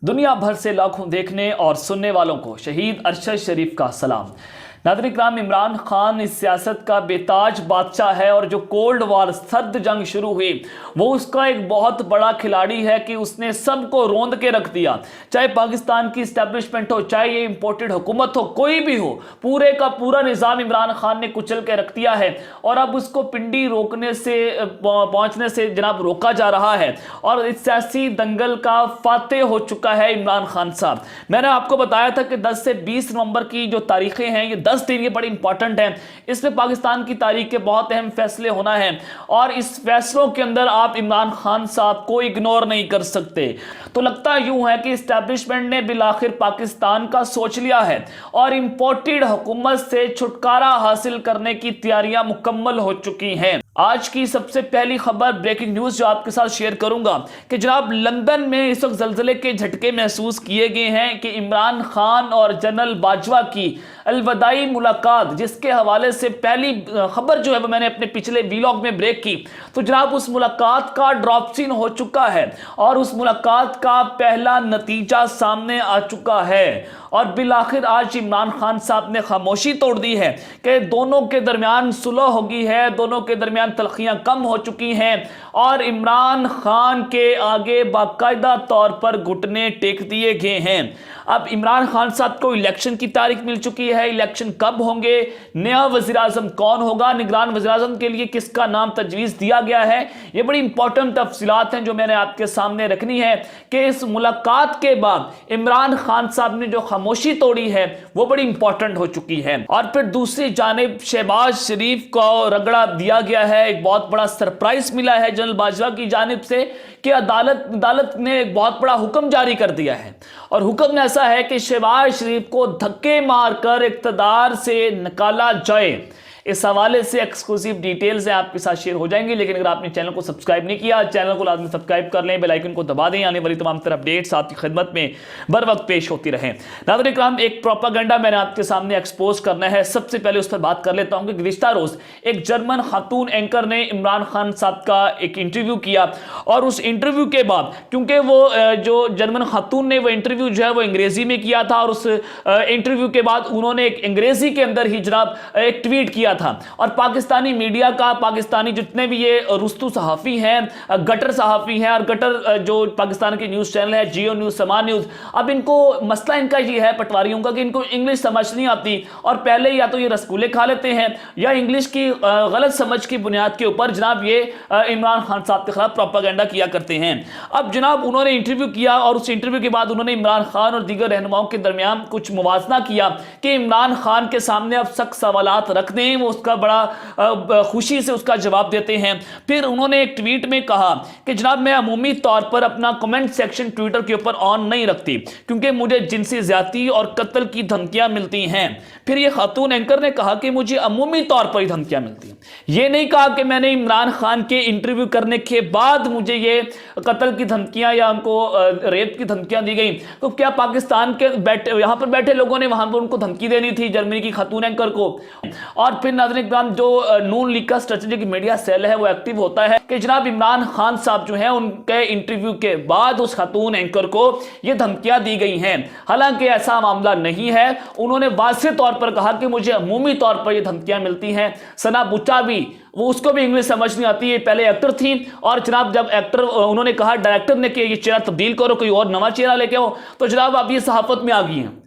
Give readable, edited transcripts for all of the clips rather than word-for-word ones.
दुनिया भर से लाखों देखने और सुनने वालों को शहीद अरशद शरीफ का सलाम। नाज़रीन इकराम, इमरान खान इस सियासत का बेताज बादशाह है और जो कोल्ड वार सर्द जंग शुरू हुई वो उसका एक बहुत बड़ा खिलाड़ी है कि उसने सबको रोंद के रख दिया। चाहे पाकिस्तान की इस्टेब्लिशमेंट हो, चाहे ये इंपोर्टेड हुकूमत हो, कोई भी हो, पूरे का पूरा निज़ाम इमरान खान ने कुचल के रख दिया है और अब उसको पिंडी रोकने से पहुंचने से जनाब रोका जा रहा है और इस सियासी दंगल का फातेह हो चुका है इमरान खान साहब। मैंने आपको बताया था कि 10 से 20 नवंबर की जो तारीखें हैं, ये 10 दिन ये बड़ी इंपॉर्टेंट है। इसमें पाकिस्तान की तारीख के बहुत अहम फैसले होना है और इस फैसलों के अंदर आप इमरान खान साहब को इग्नोर नहीं कर सकते। तो लगता यूं है कि इस्टेब्लिशमेंट ने बिलाखिर पाकिस्तान का सोच लिया है और इंपोर्टेड हुकूमत से छुटकारा हासिल करने की तैयारियां मुकम्मल हो चुकी हैं। आज की सबसे पहली खबर, ब्रेकिंग न्यूज जो आपके साथ शेयर करूंगा कि जनाब लंदन में इस वक्त जल्जले के झटके महसूस किए गए हैं कि इमरान खान और जनरल बाजवा की अलविदाई मुलाकात, जिसके हवाले से पहली खबर जो है वो मैंने अपने पिछले व्लॉग में ब्रेक की, तो जनाब उस मुलाकात का ड्रॉप सीन हो चुका है और उस मुलाकात का पहला नतीजा सामने आ चुका है और बिलाखिर आज इमरान खान साहब ने खामोशी तोड़ दी है कि दोनों के दरमियान सुलह हो गई है, दोनों के दरमियान तलखियां कम हो चुकी हैं और इमरान खान के आगे बाकायदा तौर पर घुटने टेक दिए गए हैं। अब इमरान खान साहब को इलेक्शन की तारीख मिल चुकी है, इलेक्शन कब होंगे, नया वज़ीर आज़म कौन होगा, निगरान वज़ीर आज़म के लिए किसका नाम तजवीज़ दिया गया है, ये बड़ी इंपॉर्टेंट तफसीलात हैं जो मैंने आपके सामने रखनी है कि इस मुलाकात के बाद इमरान खान साहब ने जो खामोशी तोड़ी है वो बड़ी इंपॉर्टेंट हो चुकी है। और फिर दूसरी जानिब शहबाज शरीफ को रगड़ा दिया गया है, एक बहुत बड़ा सरप्राइज मिला है जनरल बाजवा की जानिब से कि अदालत ने एक बहुत बड़ा हुक्म जारी कर दिया है और हुक्म ऐसा है कि शहबाज शरीफ को धक्के मारकर इक़्तिदार से निकाला जाए। इस हवाले से एक्सक्लूसिव डिटेल्स हैं आपके साथ शेयर हो जाएंगी, लेकिन अगर आपने चैनल को सब्सक्राइब नहीं किया, चैनल को लाजमी सब्सक्राइब कर लें, बेल आइकन को दबा दें, आने वाली तमाम तरह अपडेट्स आपकी खिदमत में बर वक्त पेश होती रहें। नाज़रीन इकराम, एक प्रोपेगेंडा मैंने आपके सामने एक्सपोज करना है। सबसे पहले उस पर बात कर लेता हूं कि गुज़िश्ता रोज एक जर्मन खातून एंकर ने इमरान खान साहब का एक इंटरव्यू किया और उस इंटरव्यू के बाद, क्योंकि वो जो जर्मन खातून ने वो इंटरव्यू जो है वो अंग्रेजी में किया था और उस इंटरव्यू के बाद उन्होंने एक अंग्रेजी के अंदर ही जनाब एक ट्वीट किया था और पाकिस्तानी मीडिया का, पाकिस्तानी जितने भी ये रुस्तु सहाफ़ी हैं, गटर सहाफ़ी हैं और गटर जो पाकिस्तान के न्यूज़ चैनल है, जियो न्यूज़, समा न्यूज़, अब इनको मसला इनका ये है पटवारियों का कि इनको इंग्लिश समझ नहीं आती और पहले या तो ये रसगुल्ले खा लेते हैं या इंग्लिश की गलत समझ की बुनियाद के ऊपर जनाब ये इमरान खान साहब के खिलाफ प्रोपेगेंडा किया करते हैं। अब जनाब उन्होंने इंटरव्यू किया और उस इंटरव्यू के बाद उन्होंने इमरान खान और दीगर रहनुमाओं के दरमियान कुछ मुवाजना किया कि इमरान खान के सामने अब सख्त सवालात रख दें, वो उसका बड़ा खुशी से उसका जवाब देते हैं। फिर उन्होंने एक ट्वीट में कहा कि जनाब मैं अमूमी तौर पर अपना कमेंट सेक्शन ट्विटर के ऊपर ऑन नहीं रखती क्योंकि मुझे जिनसी ज्यादती और कत्ल की धमकियां मिलती हैं। फिर ये खातून एंकर ने कहा कि मुझे अमूमी तौर पर ही धमकियां मिलती हैं, ये नहीं कहा कि मैंने इमरान खान के इंटरव्यू करने के बाद मुझे ये कत्ल की धमकियां या उनको रेप की धमकियां दी गई। तो क्या पाकिस्तान के यहां पर बैठे लोगों ने वहां पर उनको धमकी देनी थी, जर्मनी की खातून एंकर को? और फिर नाज़रीन इकराम, जो नून लीग का स्ट्रेटेजिक मीडिया सेल है वो एक्टिव होता है कि जनाब इमरान खान साहब जो हैं उनके इंटरव्यू के बाद उस खातून एंकर को ये धमकियां दी गई हैं। हालांकि ऐसा मामला नहीं है। उन्होंने वाज़ेह तौर पर कहा कि मुझे अमूमी तौर पर ये धमकियां मिलती हैं। सना बुचावी, वो उसको भी इंग्लिश समझ नहीं आती, ये पहले एक्टर थी और जनाब जब एक्टर उन्होंने कहा डायरेक्टर ने कि ये चेहरा तब्दील करो, कोई और नवा चेहरा लेके आओ, तो जनाब अब ये सहाफत में आ गई हैं।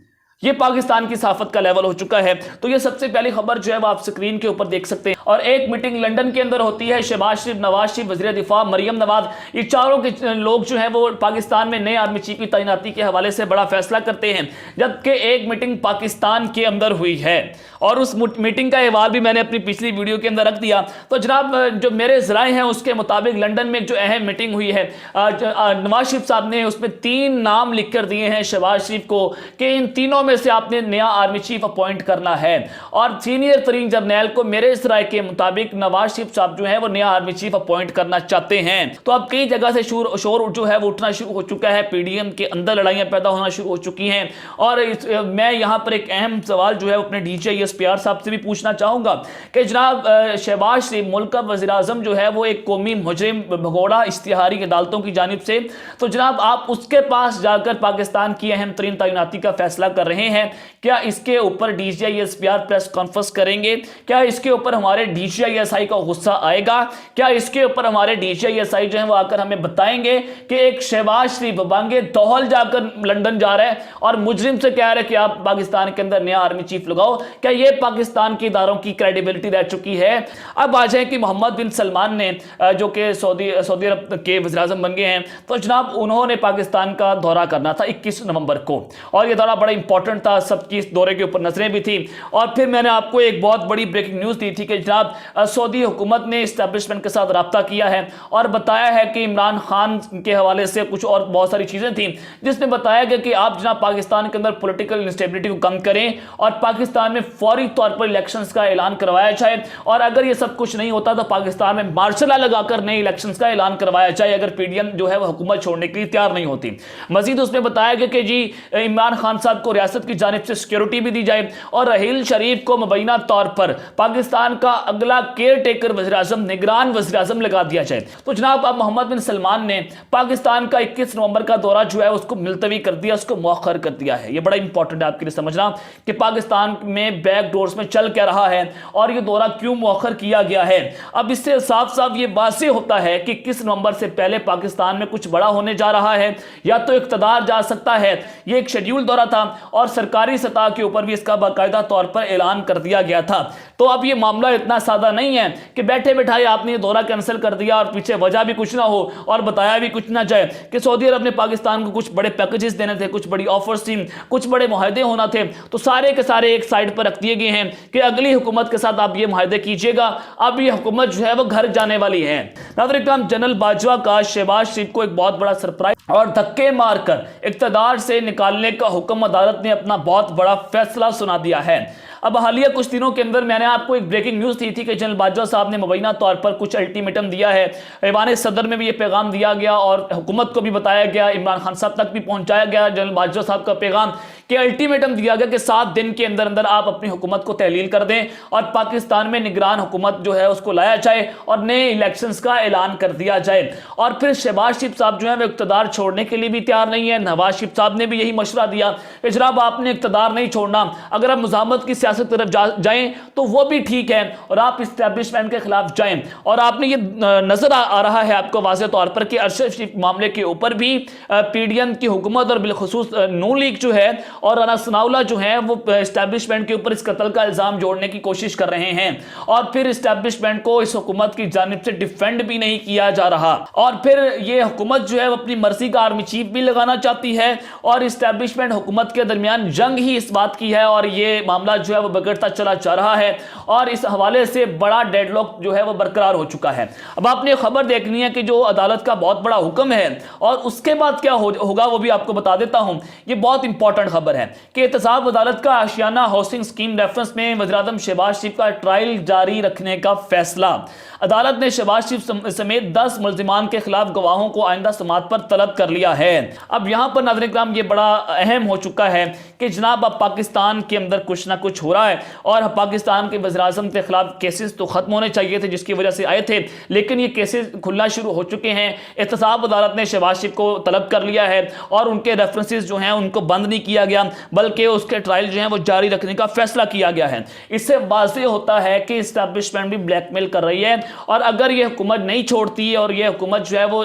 ये पाकिस्तान की सहाफत का लेवल हो चुका है। तो ये सबसे पहली खबर जो है वो आप स्क्रीन के ऊपर देख सकते हैं। और एक मीटिंग लंदन के अंदर होती है, शहबाज शरीफ, नवाज शरीफ, वज़ीर दिफा मरियम नवाज, ये चारों के लोग जो हैं वो पाकिस्तान में नए आर्मी चीफ की तैनाती के हवाले से बड़ा फैसला करते हैं, जबकि एक मीटिंग पाकिस्तान के अंदर हुई है और उस मीटिंग का अहवाल भी मैंने अपनी पिछली वीडियो के अंदर रख दिया। तो जनाब जो मेरे ज़राए हैं उसके मुताबिक लंदन में जो अहम मीटिंग हुई है, नवाज शरीफ साहब ने उसमें 3 नाम लिख कर दिए हैं शहबाज शरीफ को कि इन तीनों में से आपने नया आर्मी चीफ अपॉइंट करना है और सीनियर तरीन जर्नैल को मेरे ज़राए के मुताबिक नवाज शरीफ साहब जो है वो नया आर्मी चीफ अपॉइंट करना चाहते हैं। तो अब कई जगह से शोर जो है वो उठना शुरू हो चुका है, पीडीएम के अंदर लड़ाइयां पैदा होना शुरू हो चुकी हैं। और मैं यहां पर एक अहम सवाल जो है अपने DGISPR साहब से भी पूछना चाहूंगा कि जनाब शहबाज शरीफ मुल्क का वज़ीर आज़म जो है वो एक कौमी मुजरिम भगोड़ा इश्तिहारी अदालतों की जानिब से, तो जनाब आप उसके पास जाकर पाकिस्तान की अहम तरीन तैनाती का फैसला कर रहे हैं। क्या इसके ऊपर DGISPR प्रेस कॉन्फ्रेंस करेंगे? क्या इसके ऊपर हमारे DGISI का गुस्सा आएगा? क्या इसके ऊपर हमारे DGISI जो है वो आकर हमें बताएंगे कि एक शहबाज शरीफ बांगे दौहल जाकर लंदन जा रहा है और मुजरिम से कह रहे हैं कि आप पाकिस्तान के अंदर नया आर्मी चीफ लगाओ? क्या ये पाकिस्तान के इदारों की क्रेडिबिलिटी रह चुकी है? अब आ जाए कि मोहम्मद बिन सलमान ने जो कि सऊदी अरब के वज़ीर आज़म बन गए हैं, तो जनाब उन्होंने पाकिस्तान का दौरा करना था 21 नवंबर को, और ये दौरा बड़ा इंपॉर्टेंट था, सबकी इस दौरे के ऊपर नजरें भी थी। और फिर मैंने आपको एक बहुत बड़ी ब्रेकिंग न्यूज़ दी थी कि जनाब सऊदी हुकूमत ने इस्टेब्लिशमेंट के साथ रब्ता किया है और बताया है कि इमरान खान के हवाले से कुछ और बहुत सारी चीज़ें थी, जिसने बताया गया कि आप जनाब पाकिस्तान के अंदर पॉलिटिकल इंस्टेबिलिटी को कम करें और पाकिस्तान में फौरी तौर पर इलेक्शंस का ऐलान करवाया जाए, और अगर ये सब कुछ नहीं होता तो पाकिस्तान में मार्शल लॉ लगाकर नए इलेक्शंस का ऐलान करवाया जाए अगर पीडीएम जो है वो हुकूमत छोड़ने के लिए तैयार नहीं होती। मजीद उसमें बताया गया कि जी इमरान खान साहब को रियासत की जानिब से सिक्योरिटी भी दी जाए और रहील शरीफ को मुबैना तौर पर पाकिस्तान का अगला केयर टेकर वज़ीर आज़म, निगरान वज़ीर आज़म लगा दिया जाए। तो जनाब अब मोहम्मद बिन सलमान ने पाकिस्तान का 21 नवंबर का दौरा जो है उसको मुलतवी कर दिया, उसको मौखर कर दिया है। ये बड़ा इंपॉर्टेंट है आपके लिए समझना कि पाकिस्तान में बैक डोर्स में चल क्या रहा है और ये दौरा क्यों मौखर किया गया है। अब इससे साफ साफ ये वाज़ेह होता है कि 21 नवंबर से पहले पाकिस्तान में कुछ बड़ा होने जा रहा है, या तो इक़्तिदार जा सकता है। ये एक शेड्यूल दौरा था और सरकारी सतह के ऊपर भी इसका बाकायदा तौर पर ऐलान कर दिया गया था। तो अब ये मामला इतना सादा नहीं है कि बैठे बैठाए आपने ये दौरा कैंसिल कर दिया और पीछे वजह भी कुछ ना हो और बताया भी कुछ ना जाए कि सऊदी अरब ने पाकिस्तान को कुछ बड़े पैकेजेस देने थे, कुछ बड़ी ऑफर्स थी, कुछ बड़े मुआहदे होना थे, तो सारे के सारे एक साइड पर रख दिए गए हैं कि अगली हुकूमत के साथ आप ये मुआहदे कीजिएगा। अब ये हुकूमत जो है वो घर जाने वाली है। नाज़रीन, जनरल बाजवा का शहबाज शरीफ को एक बहुत बड़ा सरप्राइज और धक्के मारकर इक़्तिदार से निकालने का हुक्म अदालत ने अपना बहुत बड़ा फैसला सुना दिया है। अब हालिया कुछ दिनों के अंदर मैंने आपको एक ब्रेकिंग न्यूज़ दी थी कि जनरल बाजवा साहब ने मुबैना तौर पर कुछ अल्टीमेटम दिया है। ऐवान सदर में भी ये पैगाम दिया गया और हुकूमत को भी बताया गया, इमरान खान साहब तक भी पहुंचाया गया जनरल बाजवा साहब का पैगाम कि अल्टीमेटम दिया गया कि 7 दिन के अंदर अंदर आप अपनी हुकूमत को तहलील कर दें और पाकिस्तान में निगरान हुकूमत जो है उसको लाया जाए और नए इलेक्शंस का ऐलान कर दिया जाए। और फिर शहबाज शरीफ साहब जो है वो इक़्तिदार छोड़ने के लिए भी तैयार नहीं है। नवाज शरीफ साहब ने भी यही मशवरा दिया कि जनाब आपने इक़्तिदार नहीं छोड़ना, अगर आप मुज़ाहमत की सियासत की तरफ जाएं तो वो भी ठीक है और आप इस्टेब्लिशमेंट के खिलाफ जाएं। और आपने ये नजर आ रहा है आपको वाज़ेह तौर पर कि अरशद शरीफ मामले के ऊपर भी पीडीएम की हुकूमत और बिलखुसूस नून लीग जो है और राना सनाउल्लाह जो है वो इस्टेब्लिशमेंट के ऊपर इस कत्ल का इल्जाम जोड़ने की कोशिश कर रहे हैं और फिर इस्टेब्लिशमेंट को इस हुकूमत की जानिब से डिफेंड भी नहीं किया जा रहा। और फिर ये हुकूमत जो है वो अपनी मर्जी का आर्मी चीफ भी लगाना चाहती है और इस्टेब्लिशमेंट हुकूमत के दरमियान जंग ही इस बात की है और ये मामला जो है वो बिगड़ता चला जा रहा है और इस हवाले से बड़ा डेडलॉक जो है वो बरकरार हो चुका है। अब आपने खबर देखनी है कि जो अदालत का बहुत बड़ा हुक्म है और उसके बाद क्या होगा वो भी आपको बता देता हूं। ये बहुत इंपॉर्टेंट खबर है कि एहतसाब अदालत का आशियाना हाउसिंग स्कीम रेफरेंस में वज़ीर-ए-आज़म शहबाज शरीफ का ट्रायल जारी रखने का फैसला। अदालत ने शहबाज शरीफ समेत 10 मुल्जिमान के खिलाफ गवाहों को आइंदा समाअत पर तलब कर लिया है। अब यहां पर नाज़रीन किराम ये बड़ा अहम हो चुका है कि जनाब अब पाकिस्तान के अंदर कुछ ना कुछ हो रहा है और पाकिस्तान के वज़ीर-ए-आज़म के खिलाफ केसेस तो खत्म होने चाहिए थे जिसकी वजह से आए थे, लेकिन ये केसेस खुलना शुरू हो चुके हैं। एहतसाब अदालत ने शहबाज शरीफ को तलब कर लिया है और उनके रेफरेंसेस जो हैं उनको बंद नहीं किया गया बल्कि उसके ट्रायल जो है वो जारी रखने का फैसला किया गया है। इससे वाज़ेह होता है कि इस्टेब्लिशमेंट भी ब्लैकमेल कर रही है और अगर ये हुकूमत नहीं छोड़ती है और ये हुकूमत जो है वो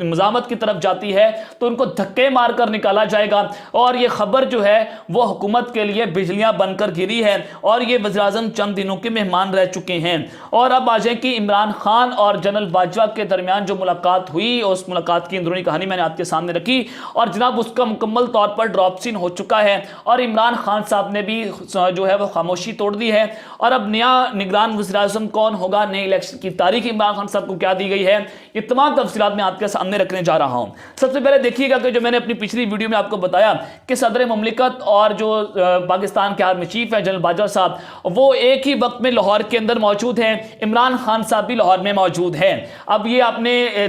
मुज़ाहमत की तरफ जाती है तो उनको धक्के मारकर निकाला जाएगा। और ये खबर जो है वो हुकूमत के लिए बिजलियां बनकर गिरी है और ये वज़ीर-ए-आज़म चंद दिनों के मेहमान रह चुके हैं। और अब आ जाए कि इमरान खान और जनरल बाजवा के दरमियान जो मुलाकात हुई उस मुलाकात की अंदरूनी कहानी मैंने आपके सामने रखी और जनाब उसका मुकम्मल तौर पर ड्रॉप सीन हो चुका है और इमरान खान साहब ने भी जो है वो खामोशी तोड़ दी है। और अब नया निगरान वज़ीर-ए-आज़म कौन होगा, नए इलेक्शन की तारीख इमरान खान साहब को क्या दी गई है, ये तमाम तफसीलात मैं आपके सामने रखने जा रहा हूं। सबसे पहले देखिएगा कि जो मैंने अपनी पिछली वीडियो में आपको बताया कि सदर मुमलिकत وقت اور جو پاکستان کے آرمی چیف ہیں جنرل باجوہ صاحب وہ ایک ہی وقت میں لاہور کے اندر موجود ہیں، عمران خان صاحب بھی لاہور میں موجود ہیں۔ اب یہ اپنے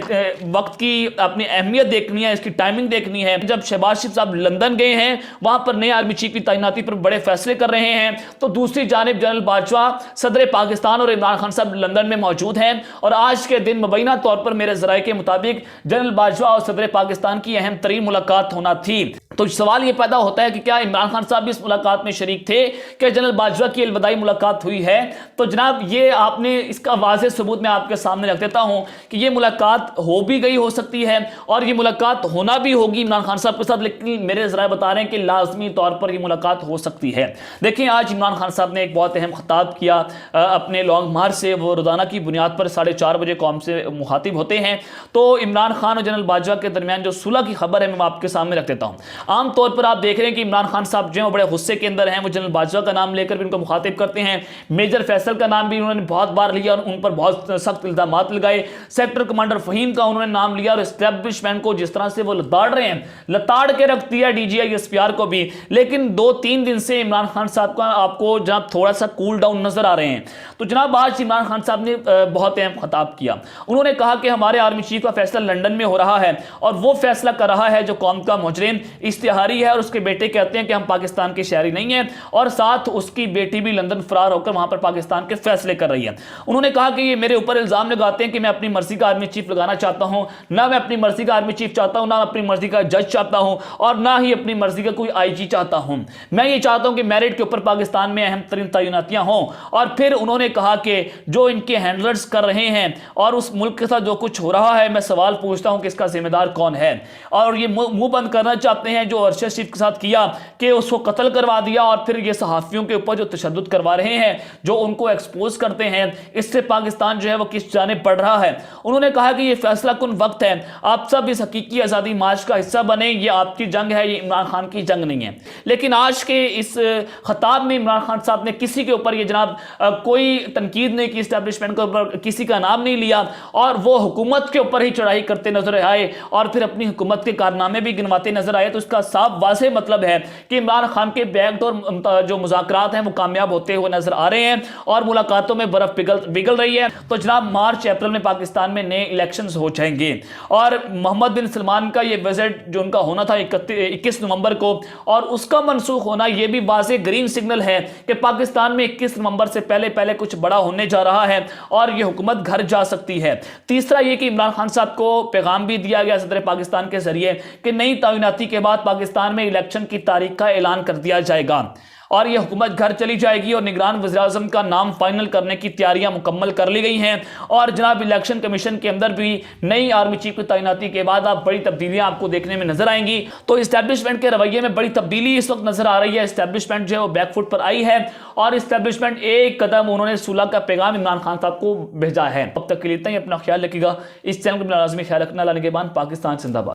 وقت کی اپنی اہمیت دیکھنی ہے، اس کی ٹائمنگ دیکھنی ہے۔ جب شہباز شریف صاحب لندن گئے ہیں، وہاں پر نئے آرمی چیف کی تعیناتی پر بڑے فیصلے کر رہے ہیں، تو دوسری جانب جنرل باجوہ صدر پاکستان اور عمران خان صاحب لندن میں موجود ہیں، اور آج کے دن مبینہ طور پر میرے ذرائع کے مطابق جنرل باجوہ اور صدر پاکستان کی اہم ترین ملاقات ہونا تھی۔ تو سوال یہ پیدا ہوتا ہے کہ کیا عمران خان صاحب بھی اس ملاقات میں شریک تھے کہ جنرل باجوہ کی الوداعی ملاقات ہوئی ہے؟ تو جناب یہ آپ نے اس کا واضح ثبوت میں آپ کے سامنے رکھ دیتا ہوں کہ یہ ملاقات ہو بھی گئی ہو سکتی ہے، اور یہ ملاقات ہونا بھی ہوگی عمران خان صاحب کے ساتھ، لیکن میرے ذرائع بتا رہے ہیں کہ لازمی طور پر یہ ملاقات ہو سکتی ہے۔ دیکھیں آج عمران خان صاحب نے ایک بہت اہم خطاب کیا اپنے لانگ مارچ سے، وہ روزانہ کی بنیاد پر 4:30 بجے قوم سے مخاطب ہوتے ہیں۔ تو عمران خان اور جنرل باجوہ کے درمیان جو صلح کی خبر ہے میں آپ کے سامنے رکھ دیتا ہوں۔ عام طور پر آپ دیکھ رہے ہیں کہ عمران خان صاحب جو ہیں وہ بڑے غصے کے اندر ہیں، وہ جنرل باجوہ کا نام لے کر بھی ان کو مخاطب کرتے ہیں، میجر فیصل کا نام بھی انہوں نے بہت بار لیا اور ان پر بہت سخت الزامات لگائے، سیکٹر کمانڈر فہیم کا انہوں نے نام لیا، اور اسٹیبلشمنٹ کو جس طرح سے وہ لتاڑ رہے ہیں، لتاڑ کے رکھ دیا D G I S P R کو بھی۔ لیکن 2-3 دن سے عمران خان صاحب کا آپ کو جناب تھوڑا سا کول ڈاؤن نظر آ رہے ہیں۔ تو جناب آج عمران خان صاحب نے بہت اہم خطاب کیا، انہوں نے کہا کہ ہمارے آرمی چیف کا فیصلہ لندن میں ہو رہا ہے، اور وہ فیصلہ کر رہا ہے جو قوم کا مجرم اشتہاری ہے، اور اس کے بیٹے کہتے ہیں کہ ہم پاکستان کے شہری نہیں ہیں، اور ساتھ اس کی بیٹی بھی لندن فرار ہو کر وہاں پر پاکستان کے فیصلے کر رہی ہے۔ انہوں نے کہا کہ یہ میرے اوپر الزام لگاتے ہیں کہ میں اپنی مرضی کا آرمی چیف لگانا چاہتا ہوں، نہ میں اپنی مرضی کا آرمی چیف چاہتا ہوں، نہ اپنی مرضی کا جج چاہتا ہوں، اور نہ ہی اپنی مرضی کا کوئی آئی جی چاہتا ہوں۔ میں یہ چاہتا ہوں کہ میرٹ کے اوپر پاکستان میں اہم ترین تعیناتیاں ہوں۔ اور پھر انہوں نے کہا کہ جو ان کے ہینڈلرز کر رہے ہیں اور اس ملک کے ساتھ جو کچھ ہو رہا ہے، میں سوال پوچھتا ہوں کہ اس کا ذمہ دار کون ہے؟ اور یہ منہ بند کرنا چاہتے ہیں جو ارشد شریف کے ساتھ کیا کہ اس کو قتل کروا دیا، اور پھر یہ صحافیوں کے اوپر جو تشدد کروا رہے ہیں، جو ان کو ایکسپوز کرتے ہیں، اس سے پاکستان جو ہے وہ کس جانب بڑھ رہا ہے۔ انہوں نے کہا کہ یہ فیصلہ کن وقت ہے، آپ سب اس حقیقی آزادی مارچ کا حصہ بنیں، یہ آپ کی جنگ ہے، یہ عمران خان کی جنگ نہیں ہے۔ لیکن آج کے اس خطاب میں عمران خان صاحب نے کسی کے اوپر یہ جناب کوئی تنقید نہیں کی، اسٹیبلشمنٹ کے اوپر کسی کا نام نہیں لیا، اور وہ حکومت کے اوپر ہی چڑھائی کرتے نظر آئے، اور پھر اپنی حکومت کے کارنامے بھی گنواتے نظر آئے۔ تو اس کا صاف واضح مطلب ہے کہ عمران خان کے بیک ڈور جو مذاکرات ہیں وہ کامیاب ہوتے ہوئے نظر آ رہے ہیں، اور ملاقاتوں میں برف پگھل رہی ہے۔ تو جناب مارچ اپریل میں پاکستان میں نئے الیکشنز ہو جائیں گے، اور محمد بن سلمان کا یہ وزٹ جو ان کا ہونا تھا 21 نومبر کو، اور اس کا منسوخ ہونا، یہ بھی واضح گرین سگنل ہے کہ پاکستان میں 21 نومبر سے پہلے کچھ بڑا ہونے جا رہا ہے، اور یہ حکومت گھر جا سکتی ہے۔ تیسرا یہ کہ عمران خان صاحب کو پیغام بھی دیا گیا صدر پاکستان کے ذریعے کہ نئی تعیناتی کے بعد پاکستان میں الیکشن کی تاریخ کا اعلان کر دیا جائے گا، اور یہ حکومت گھر چلی جائے گی، اور نگران وزیر اعظم کا نام فائنل کرنے کی تیاریاں مکمل کر لی گئی ہیں۔ اور جناب الیکشن کمیشن کے اندر بھی نئی آرمی چیف کی تعیناتی کے بعد آپ بڑی تبدیلیاں آپ کو دیکھنے میں نظر آئیں گی۔ تو اسٹیبلشمنٹ کے رویے میں بڑی تبدیلی اس وقت نظر آ رہی ہے، اسٹیبلشمنٹ جو ہے وہ بیک فٹ پر آئی ہے، اور اسٹیبلشمنٹ ایک قدم انہوں نے صلح کا پیغام عمران خان صاحب کو بھیجا ہے۔ اب تک کے لیے اتنا ہی، اپنا خیال رکھیے گا، اس چینل کو لازمی خیال رکھنا۔ اللہ نگہبان، پاکستان زندہ باد۔